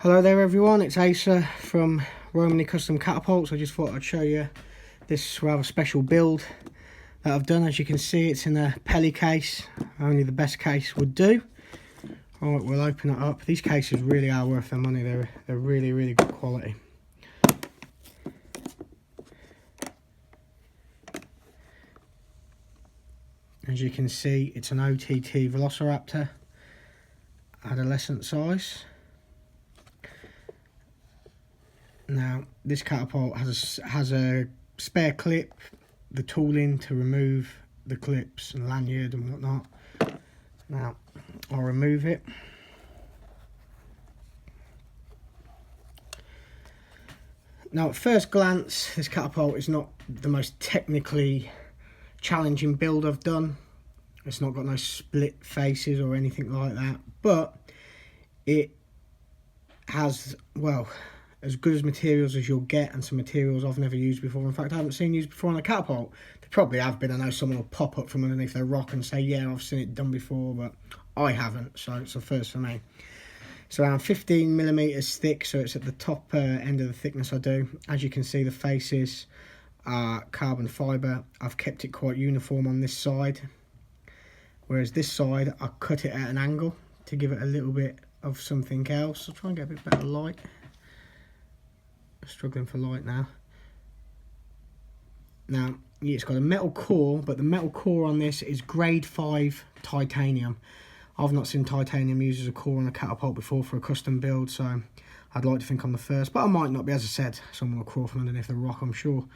Hello there everyone, it's Asa from Romany Custom Catapults. I just thought I'd show you this rather special build that I've done. As you can see, it's in a Pelly case, only the best case would do. Alright, we'll open it up. These cases really are worth their money, they're really good quality. As you can see, it's an OTT velociraptor, adolescent size. Now, this catapult has a spare clip, the tooling to remove the clips and lanyard and whatnot. Now, I'll remove it. Now, at first glance, this catapult is not the most technically challenging build I've done. It's not got no split faces or anything like that, but it has, well, as good as materials as you'll get, and some materials I've never used before. In fact, I haven't seen used before on a catapult. They probably have been. I know someone will pop up from underneath their rock and say, yeah, I've seen it done before, but I haven't, so it's a first for me. It's around 15mm thick, so it's at the top end of the thickness I do. As you can see, the faces are carbon fibre. I've kept it quite uniform on this side, whereas this side I cut it at an angle to give it a little bit of something else. I'll try and get a bit better light. Struggling for light now. Now, yeah, it's got a metal core, but the metal core on this is grade 5 titanium. I've not seen titanium used as a core on a catapult before for a custom build, so I'd like to think I'm the first, but I might not be. As I said, someone will crawl from underneath the rock, I'm sure.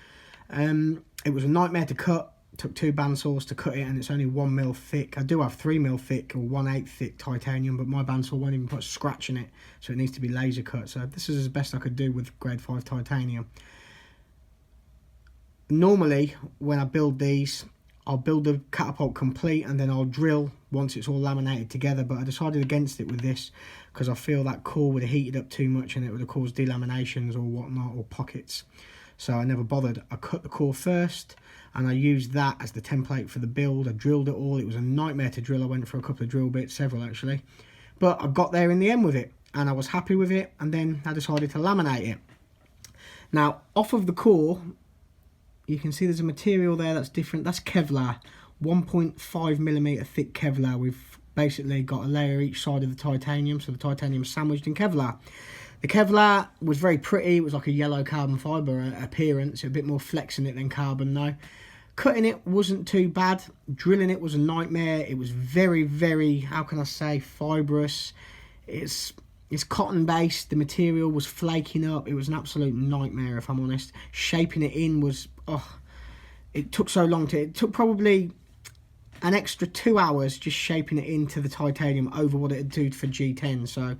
It was a nightmare to cut. Took 2 bandsaws to cut it, and it's only 1mm thick. I do have 3mm thick or 1/8 thick titanium, but my bandsaw won't even put a scratch in it, so it needs to be laser cut. So this is as best I could do with grade 5 titanium. Normally, when I build these, I'll build the catapult complete and then I'll drill once it's all laminated together, but I decided against it with this because I feel that core would have heated up too much and it would have caused delaminations or whatnot, or pockets. So I never bothered. I cut the core first, and I used that as the template for the build. I drilled it all. It was a nightmare to drill. I went for a couple of drill bits, several actually, but I got there in the end with it and I was happy with it, and then I decided to laminate it. Now, off of the core, you can see there's a material there that's different. That's Kevlar, 1.5mm thick Kevlar. We've basically got a layer each side of the titanium, so the titanium's sandwiched in Kevlar. The Kevlar was very pretty. It was like a yellow carbon fibre appearance, a bit more flex in it than carbon though. Cutting it wasn't too bad. Drilling it was a nightmare. It was very, how can I say, fibrous. It's cotton based. The material was flaking up. It was an absolute nightmare, if I'm honest. Shaping it in was, it took so long it took probably an extra 2 hours just shaping it into the titanium over what it'd do for G10. So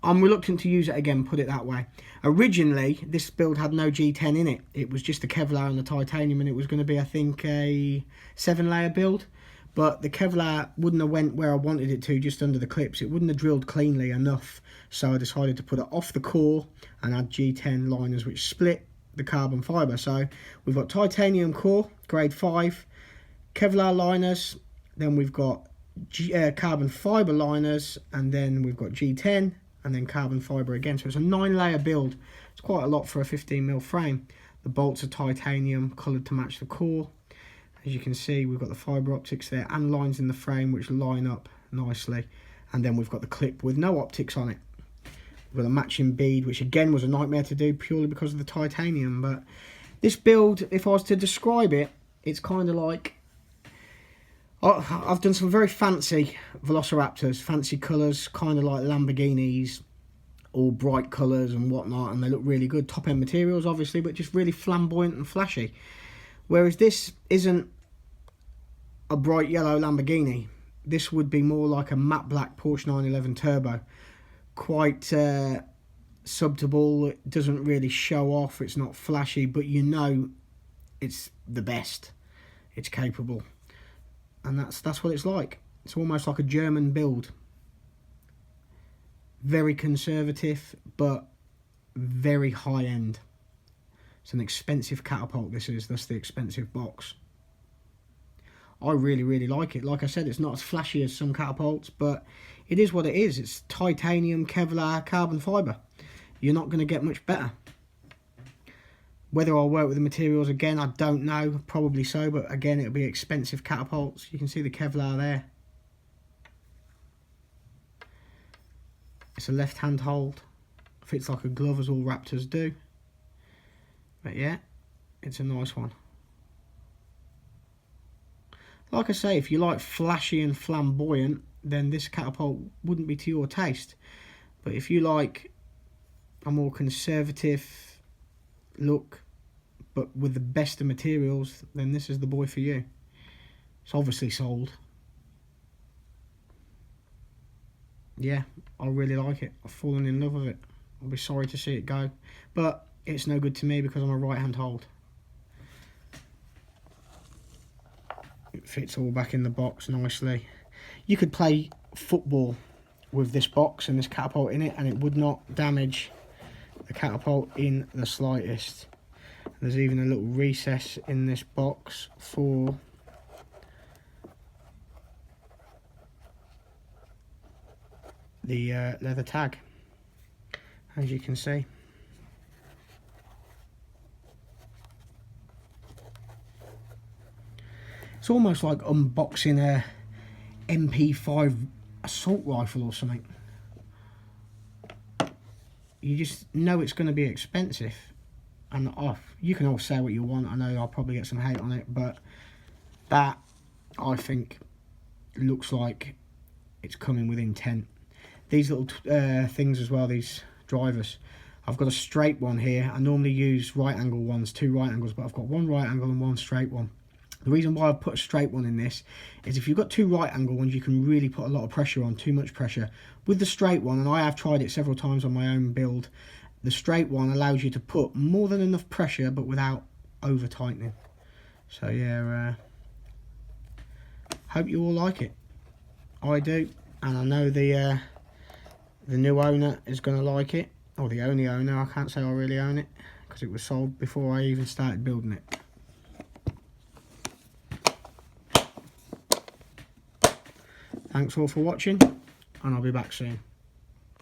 I'm reluctant to use it again, put it that way. Originally, this build had no G10 in it. It was just the Kevlar and the titanium, and it was going to be, I think, a 7-layer build. But the Kevlar wouldn't have went where I wanted it to, just under the clips. It wouldn't have drilled cleanly enough. So I decided to put it off the core and add G10 liners, which split the carbon fibre. So we've got titanium core, grade 5, Kevlar liners, then we've got carbon fibre liners, and then we've got G10, and then carbon fibre again. So it's a 9-layer build. It's quite a lot for a 15mm frame. The bolts are titanium, coloured to match the core. As you can see, we've got the fibre optics there and lines in the frame which line up nicely. And then we've got the clip with no optics on it. We've got a matching bead, which again was a nightmare to do purely because of the titanium. But this build, if I was to describe it, it's kind of like, I've done some very fancy velociraptors, fancy colours, kind of like Lamborghinis, all bright colours and whatnot, and they look really good. Top end materials, obviously, but just really flamboyant and flashy. Whereas this isn't a bright yellow Lamborghini. This would be more like a matte black Porsche 911 Turbo. Quite subtle, it doesn't really show off, it's not flashy, but you know it's the best. It's capable. And that's what it's like. It's almost like a German build. Very conservative, but very high end. It's an expensive catapult, this is. That's the expensive box. I really like it. Like I said, it's not as flashy as some catapults, but it is what it is. It's titanium, Kevlar, carbon fibre. You're not going to get much better. Whether I'll work with the materials again, I don't know. Probably so, but again, it'll be expensive catapults. You can see the Kevlar there. It's a left-hand hold. Fits like a glove, as all Raptors do. But yeah, it's a nice one. Like I say, if you like flashy and flamboyant, then this catapult wouldn't be to your taste. But if you like a more conservative look, but with the best of materials, then this is the boy for you. It's obviously sold. Yeah, I really like it. I've fallen in love with it. I'll be sorry to see it go, but it's no good to me because I'm a right-hand hold. It fits all back in the box nicely. You could play football with this box and this catapult in it, and it would not damage the catapult in the slightest. There's even a little recess in this box for the leather tag, as you can see. It's almost like unboxing a MP5 assault rifle or something. You just know it's going to be expensive, and you can all say what you want. I know I'll probably get some hate on it, but that, I think, looks like it's coming with intent. These little things as well, these drivers, I've got a straight one here. I normally use right angle ones, 2 right angles, but I've got 1 right angle and 1 straight one. The reason why I put a straight one in this is if you've got 2 right angle ones, you can really put a lot of pressure on, too much pressure. With the straight one, and I have tried it several times on my own build, the straight one allows you to put more than enough pressure, but without over tightening. So yeah, hope you all like it. I do, and I know the new owner is going to like it, or the only owner. I can't say I really own it because it was sold before I even started building it. Thanks all for watching, and I'll be back soon.